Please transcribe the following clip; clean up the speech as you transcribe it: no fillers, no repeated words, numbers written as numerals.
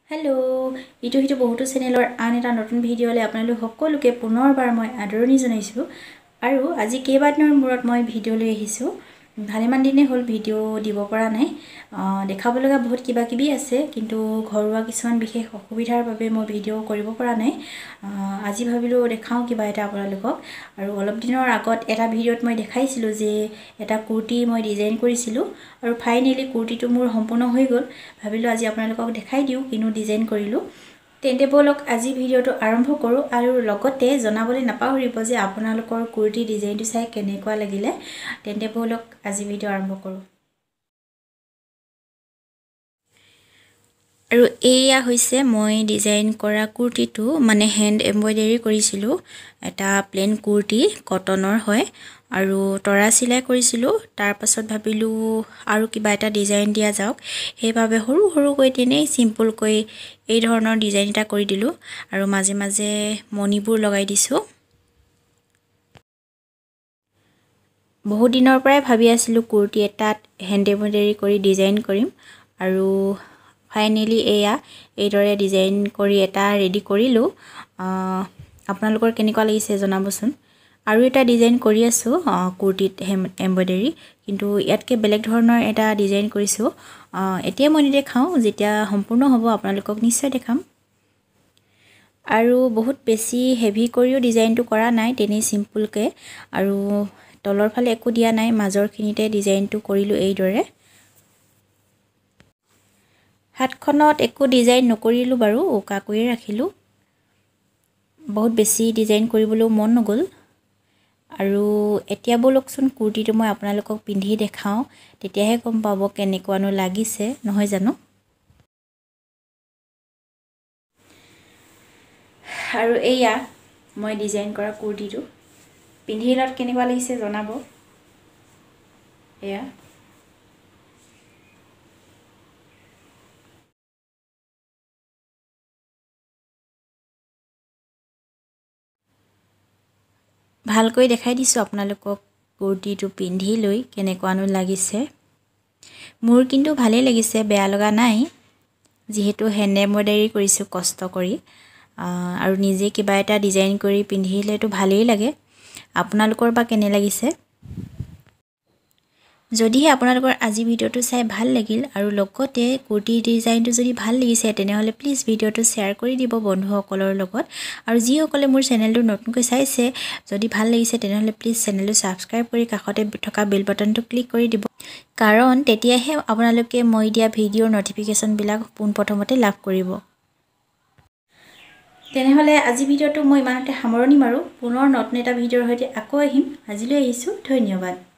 hello' ইটো বহুতো চেনেলৰ আন এটা নতুন ভিডিঅ'লৈ আপোনালোক সকলোকে পুনৰবাৰ মই আদৰণি জনাইছোঁ আৰু আজি কেইবাদিনৰ মূৰত মই ভিডিঅ' লৈ আহিছোঁ ভালেমান দিনে হ'ল ভিডিঅ' দিব পৰা নাই দেখাব লগা বহুত কিবা কিবি আছে কিন্তু ঘৰুৱা কিছুমান বিশেষ অসুবিধাৰ বাবে মই ভিডিঅ' কৰিব পৰা নাই আজি ভাবিলোঁ দেখাওঁ কিবা এটা আপোনালোকক আৰু অলপ দিনৰ আগত এটা ভিডিঅ'ত মই দেখাইছিলোঁ যে এটা কুৰ্তি মই ডিজাইন কৰিছিলোঁ আৰু ফাইনেলি কুৰ্তিটো মোৰ সম্পূৰ্ণ হৈ গ'ল ভাবিলোঁ আজি আপোনালোকক দেখাই দিওঁ কিনো ডিজাইন কৰিলোঁ তেন্তে বলক আজি ভিডিঅ'টো আৰম্ভ কৰোঁ আৰু লগতে জনাবলৈ নাপাহৰিব যে আপোনালোকৰ কুৰ্তি ডিজাইনটো চাই কেনেকুৱা লাগিলে তেন্তে বলক আজি ভিডিঅ' আৰম্ভ কৰোঁ আৰু এয়া হৈছে মই ডিজাইন কৰা কুৰ্তিটো মানে হেণ্ড এমব্ৰইডাৰী কৰিছিলোঁ এটা প্লেন কুৰ্তি কটনৰ হয় আৰু তৰা চিলাই কৰিছিলোঁ তাৰ পাছত ভাবিলোঁ আৰু কিবা এটা ডিজাইন দিয়া যাওক সেইভাবে সৰুকৈ তেনেই সিম্পলকৈ এই ধৰণৰ ডিজাইন এটা কৰি দিলোঁ আৰু মাজে মাজে মণিবোৰ লগাই দিছোঁ বহুত দিনৰ পৰাই ভাবি আছিলোঁ কুৰ্তি এটাত হেণ্ড এমব্ৰইডাৰী কৰি ডিজাইন কৰিম আৰু ফাইনেলি এয়া এইদৰে ডিজাইন কৰি এটা ৰেডি কৰিলোঁ আপোনালোকৰ কেনেকুৱা লাগিছে জনাবচোন আৰু এটা ডিজাইন কৰি আছোঁ কুৰ্তিত এমব্ৰইডাৰী কিন্তু ইয়াতকৈ বেলেগ ধৰণৰ এটা ডিজাইন কৰিছোঁ এতিয়া মই নেদেখাওঁ যেতিয়া সম্পূৰ্ণ হ'ব আপোনালোকক নিশ্চয় দেখাম আৰু বহুত বেছি হেভি কৰিও ডিজাইনটো কৰা নাই তেনেই সিম্পলকৈ আৰু তলৰ ফালে একো দিয়া নাই মাজৰখিনিতে ডিজাইনটো কৰিলোঁ এইদৰে হাতখনত একো ডিজাইন নকৰিলোঁ বাৰু উকাকৈয়ে ৰাখিলোঁ বহুত বেছি ডিজাইন কৰিবলৈও মন নগ'ল আৰু এতিয়া বলকচোন কুৰ্তিটো মই আপোনালোকক পিন্ধি দেখাওঁ তেতিয়াহে গম পাব কেনেকুৱানো লাগিছে নহয় জানো আৰু এয়া মই ডিজাইন কৰা কুৰ্তিটো পিন্ধি লগত কেনেকুৱা লাগিছে জনাব এয়া ভালকৈ দেখাই দিছোঁ আপোনালোকক কুৰ্তিটো পিন্ধি লৈ কেনেকুৱানো লাগিছে মোৰ কিন্তু ভালেই লাগিছে বেয়া লগা নাই যিহেতু হেণ্ড এমব্ৰইডাৰী কৰিছোঁ কষ্ট কৰি আৰু নিজে কিবা এটা ডিজাইন কৰি পিন্ধিলেতো ভালেই লাগে আপোনালোকৰ বা কেনে লাগিছে যদিহে আপোনালোকৰ আজি ভিডিঅ'টো চাই ভাল লাগিল আৰু লগতে কুৰ্তি ডিজাইনটো যদি ভাল লাগিছে তেনেহ'লে প্লিজ ভিডিঅ'টো শ্বেয়াৰ কৰি দিব বন্ধুসকলৰ লগত আৰু যিসকলে মোৰ চেনেলটো নতুনকৈ চাইছে যদি ভাল লাগিছে তেনেহ'লে প্লিজ চেনেলটো ছাবস্ক্ৰাইব কৰি কাষতে থকা বেল বাটনটো ক্লিক কৰি দিব কাৰণ তেতিয়াহে আপোনালোকে মই দিয়া ভিডিঅ'ৰ নটিফিকেশ্যনবিলাক পোনপ্ৰথমতে লাভ কৰিব তেনেহ'লে আজি ভিডিঅ'টো মই ইমানতে সামৰণি মাৰোঁ পুনৰ নতুন এটা ভিডিঅ'ৰ সৈতে আকৌ আহিম আজিলৈ আহিছোঁ ধন্যবাদ